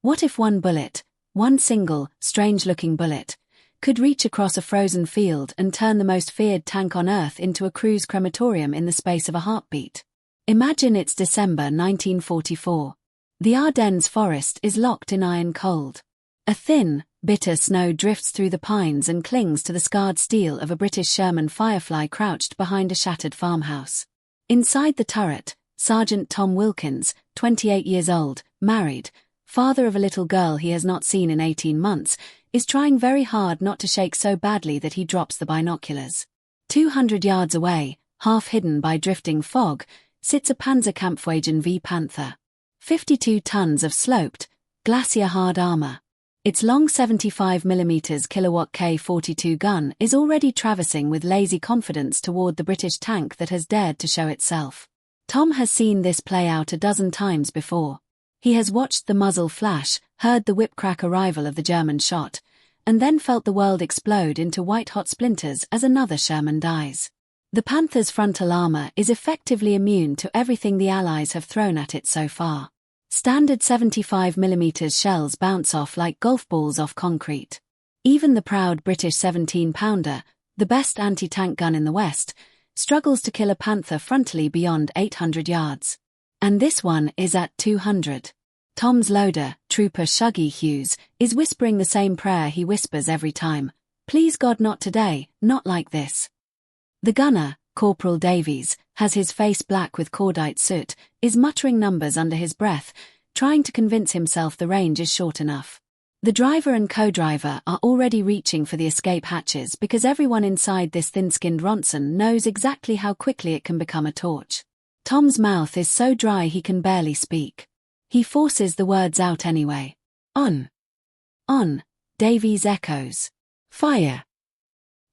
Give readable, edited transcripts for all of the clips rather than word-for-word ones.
What if one bullet, one single, strange-looking bullet, could reach across a frozen field and turn the most feared tank on Earth into a cruise crematorium in the space of a heartbeat? Imagine it's December 1944. The Ardennes forest is locked in iron cold. A thin, bitter snow drifts through the pines and clings to the scarred steel of a British Sherman Firefly crouched behind a shattered farmhouse. Inside the turret, Sergeant Tom Wilkins, 28 years old, married, father of a little girl he has not seen in 18 months, is trying very hard not to shake so badly that he drops the binoculars. 200 yards away, half hidden by drifting fog, sits a Panzerkampfwagen V Panther. 52 tons of sloped, glacier-hard armor. Its long 75mm kilowatt K-42 gun is already traversing with lazy confidence toward the British tank that has dared to show itself. Tom has seen this play out a dozen times before. He has watched the muzzle flash, heard the whip-crack arrival of the German shot, and then felt the world explode into white-hot splinters as another Sherman dies. The Panther's frontal armor is effectively immune to everything the Allies have thrown at it so far. Standard 75mm shells bounce off like golf balls off concrete. Even the proud British 17-pounder, the best anti-tank gun in the West, struggles to kill a Panther frontally beyond 800 yards. And this one is at 200. Tom's loader, Trooper Shuggy Hughes, is whispering the same prayer he whispers every time. Please God, not today, not like this. The gunner, Corporal Davies, has his face black with cordite soot, is muttering numbers under his breath, trying to convince himself the range is short enough. The driver and co-driver are already reaching for the escape hatches because everyone inside this thin-skinned Ronson knows exactly how quickly it can become a torch. Tom's mouth is so dry he can barely speak. He forces the words out anyway. On. On, Davies echoes. Fire.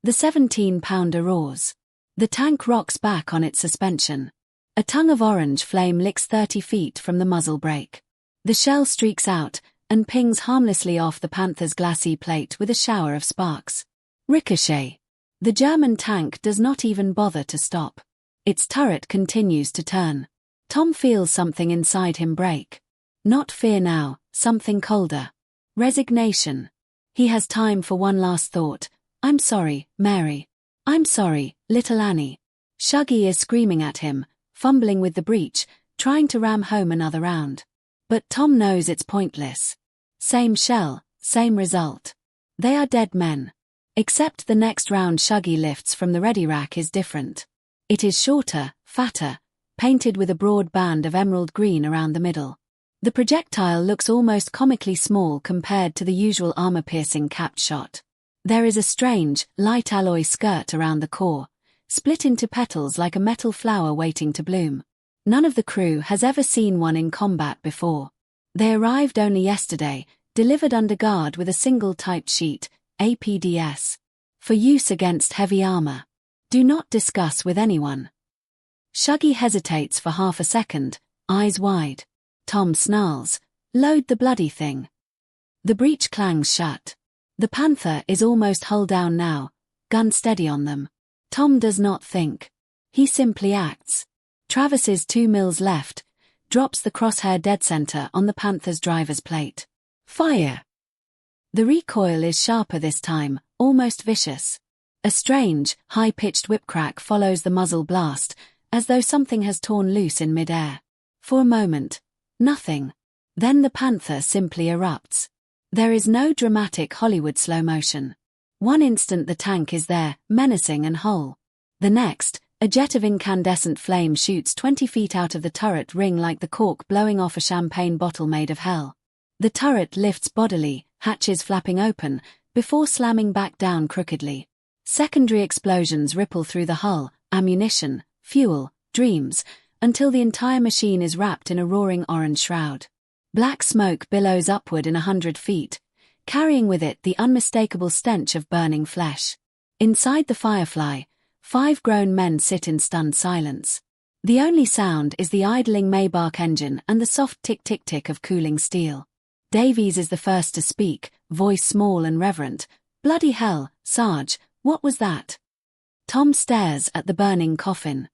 The 17-pounder roars. The tank rocks back on its suspension. A tongue of orange flame licks 30 feet from the muzzle brake. The shell streaks out and pings harmlessly off the Panther's glacis plate with a shower of sparks. Ricochet. The German tank does not even bother to stop. Its turret continues to turn. Tom feels something inside him break. Not fear now, something colder. Resignation. He has time for one last thought. I'm sorry, Mary. I'm sorry, little Annie. Shuggy is screaming at him, fumbling with the breech, trying to ram home another round. But Tom knows it's pointless. Same shell, same result. They are dead men. Except the next round Shuggy lifts from the ready rack is different. It is shorter, fatter, painted with a broad band of emerald green around the middle. The projectile looks almost comically small compared to the usual armor-piercing capped shot. There is a strange, light alloy skirt around the core, split into petals like a metal flower waiting to bloom. None of the crew has ever seen one in combat before. They arrived only yesterday, delivered under guard with a single typed sheet, APDS. For use against heavy armor. Do not discuss with anyone. Shuggy hesitates for half a second, eyes wide. Tom snarls, load the bloody thing. The breech clangs shut. The Panther is almost hull down now, gun steady on them. Tom does not think. He simply acts. Traverses 2 mils left, drops the crosshair dead center on the Panther's driver's plate. Fire! The recoil is sharper this time, almost vicious. A strange, high-pitched whip crack follows the muzzle blast, as though something has torn loose in mid-air. For a moment, nothing. Then the Panther simply erupts. There is no dramatic Hollywood slow motion. One instant the tank is there, menacing and whole. The next, a jet of incandescent flame shoots 20 feet out of the turret ring like the cork blowing off a champagne bottle made of hell. The turret lifts bodily, hatches flapping open, before slamming back down crookedly. Secondary explosions ripple through the hull, ammunition, fuel, dreams, until the entire machine is wrapped in a roaring orange shroud. Black smoke billows upward in 100 feet, carrying with it the unmistakable stench of burning flesh. Inside the Firefly, 5 grown men sit in stunned silence. The only sound is the idling Maybach engine and the soft tick-tick-tick of cooling steel. Davies is the first to speak, voice small and reverent. Bloody hell, Sarge, what was that? Tom stares at the burning coffin.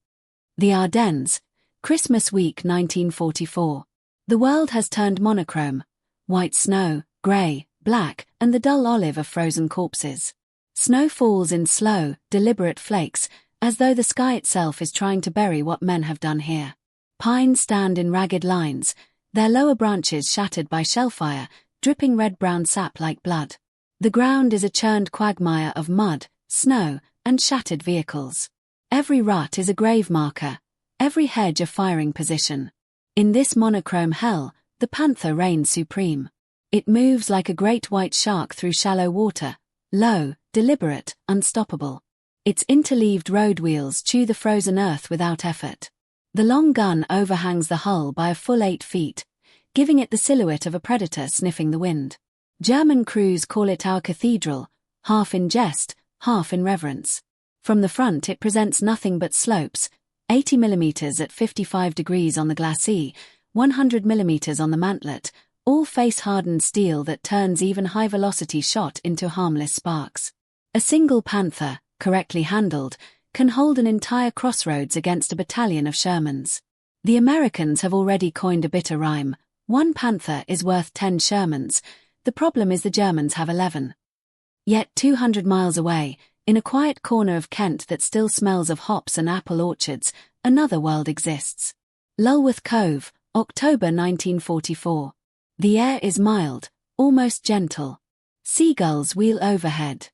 The Ardennes, Christmas week 1944. The world has turned monochrome. white snow, grey, black, and the dull olive of frozen corpses. Snow falls in slow, deliberate flakes, as though the sky itself is trying to bury what men have done here. Pines stand in ragged lines, their lower branches shattered by shellfire, dripping red-brown sap like blood. The ground is a churned quagmire of mud, snow, and shattered vehicles. Every rut is a grave marker, every hedge a firing position. In this monochrome hell, the panther reigns supreme. It moves like a great white shark through shallow water, low, deliberate, unstoppable. Its interleaved road wheels chew the frozen earth without effort. The long gun overhangs the hull by a full 8 feet, giving it the silhouette of a predator sniffing the wind. German crews call it our cathedral, half in jest, half in reverence. From the front it presents nothing but slopes, 80 mm at 55 degrees on the glacis, 100 mm on the mantlet, all face-hardened steel that turns even high-velocity shot into harmless sparks. A single Panther, correctly handled, can hold an entire crossroads against a battalion of Shermans. The Americans have already coined a bitter rhyme: 1 Panther is worth 10 Shermans. The problem is the Germans have 11. Yet 200 miles away, in a quiet corner of Kent that still smells of hops and apple orchards, another world exists. Lulworth Cove, October 1944. The air is mild, almost gentle. Seagulls wheel overhead.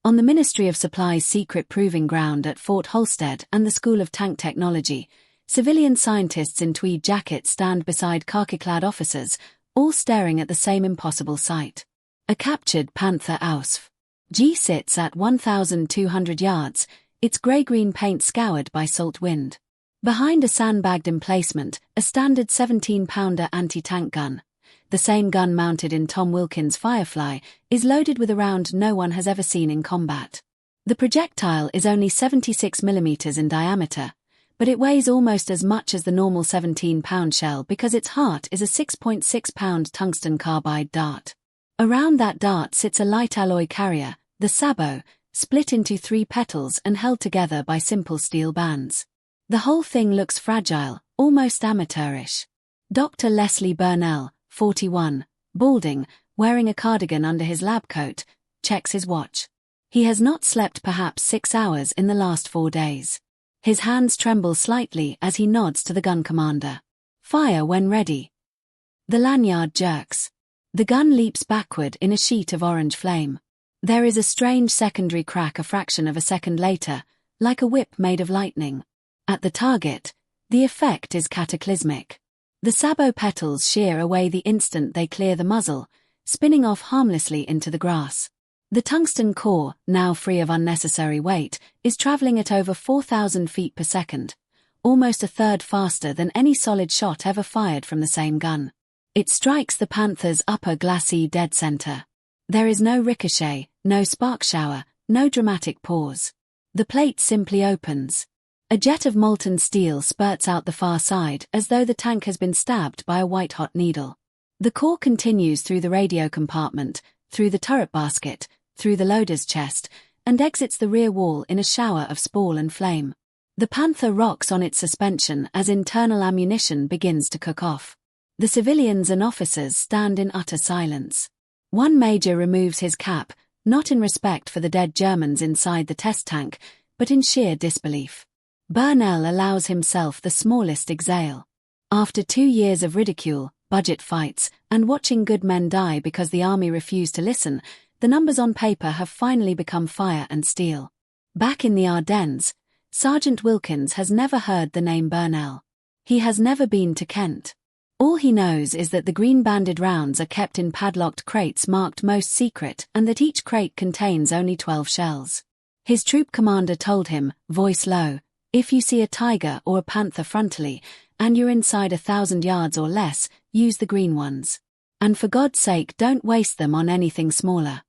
On the Ministry of Supply's secret proving ground at Fort Holstead and the School of Tank Technology, civilian scientists in tweed jackets stand beside khaki-clad officers, all staring at the same impossible sight. A captured Panther Ausf. G sits at 1,200 yards, its grey-green paint scoured by salt wind. Behind a sandbagged emplacement, a standard 17-pounder anti-tank gun, the same gun mounted in Tom Wilkins' Firefly, is loaded with a round no one has ever seen in combat. The projectile is only 76 mm in diameter, but it weighs almost as much as the normal 17-pound shell because its heart is a 6.6-pound tungsten carbide dart. Around that dart sits a light alloy carrier, the sabot, split into 3 petals and held together by simple steel bands. The whole thing looks fragile, almost amateurish. Dr. Leslie Burnell, 41, balding, wearing a cardigan under his lab coat, checks his watch. He has not slept perhaps 6 hours in the last 4 days. His hands tremble slightly as he nods to the gun commander. Fire when ready. The lanyard jerks. The gun leaps backward in a sheet of orange flame. There is a strange secondary crack a fraction of a second later, like a whip made of lightning. At the target, the effect is cataclysmic. The sabot petals shear away the instant they clear the muzzle, spinning off harmlessly into the grass. The tungsten core, now free of unnecessary weight, is traveling at over 4,000 feet per second, almost a third faster than any solid shot ever fired from the same gun. It strikes the Panther's upper glacis dead center. There is no ricochet, no spark shower, no dramatic pause. The plate simply opens. A jet of molten steel spurts out the far side as though the tank has been stabbed by a white-hot needle. The core continues through the radio compartment, through the turret basket, through the loader's chest, and exits the rear wall in a shower of spall and flame. The Panther rocks on its suspension as internal ammunition begins to cook off. The civilians and officers stand in utter silence. One major removes his cap, not in respect for the dead Germans inside the test tank, but in sheer disbelief. Burnell allows himself the smallest exhale. After 2 years of ridicule, budget fights, and watching good men die because the army refused to listen, the numbers on paper have finally become fire and steel. Back in the Ardennes, Sergeant Wilkins has never heard the name Burnell. He has never been to Kent. All he knows is that the green-banded rounds are kept in padlocked crates marked most secret and that each crate contains only 12 shells. His troop commander told him, voice low, "If you see a tiger or a panther frontally, and you're inside 1,000 yards or less, use the green ones. And for God's sake don't waste them on anything smaller."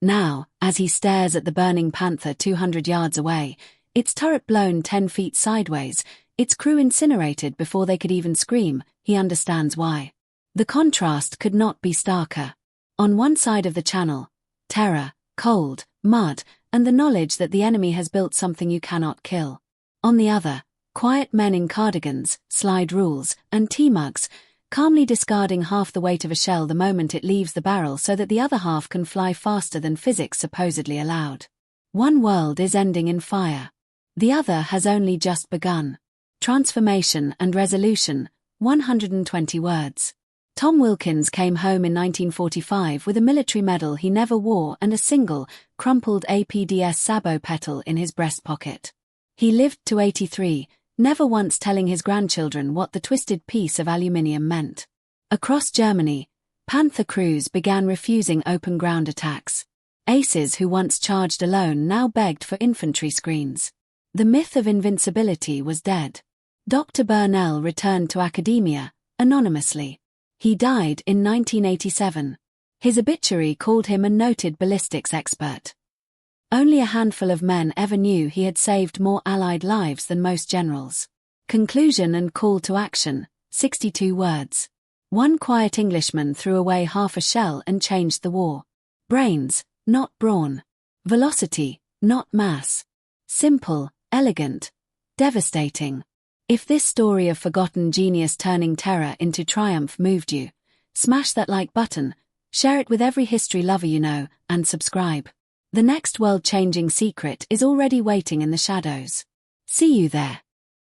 Now, as he stares at the burning Panther 200 yards away, its turret blown 10 feet sideways, its crew incinerated before they could even scream, he understands why. The contrast could not be starker. On one side of the channel, terror, cold, mud, and the knowledge that the enemy has built something you cannot kill. On the other, quiet men in cardigans, slide rules, and tea mugs, calmly discarding half the weight of a shell the moment it leaves the barrel so that the other half can fly faster than physics supposedly allowed. One world is ending in fire. The other has only just begun. Transformation and resolution, 120 words. Tom Wilkins came home in 1945 with a military medal he never wore and a single, crumpled APDS sabot petal in his breast pocket. He lived to 83, never once telling his grandchildren what the twisted piece of aluminium meant. Across Germany, Panther crews began refusing open ground attacks. Aces who once charged alone now begged for infantry screens. The myth of invincibility was dead. Dr. Burnell returned to academia, anonymously. He died in 1987. His obituary called him a noted ballistics expert. Only a handful of men ever knew he had saved more Allied lives than most generals. Conclusion and call to action, 62 words. One quiet Englishman threw away half a shell and changed the war. Brains, not brawn. Velocity, not mass. Simple, elegant, devastating. If this story of forgotten genius turning terror into triumph moved you, smash that like button, share it with every history lover you know, and subscribe. The next world-changing secret is already waiting in the shadows. See you there.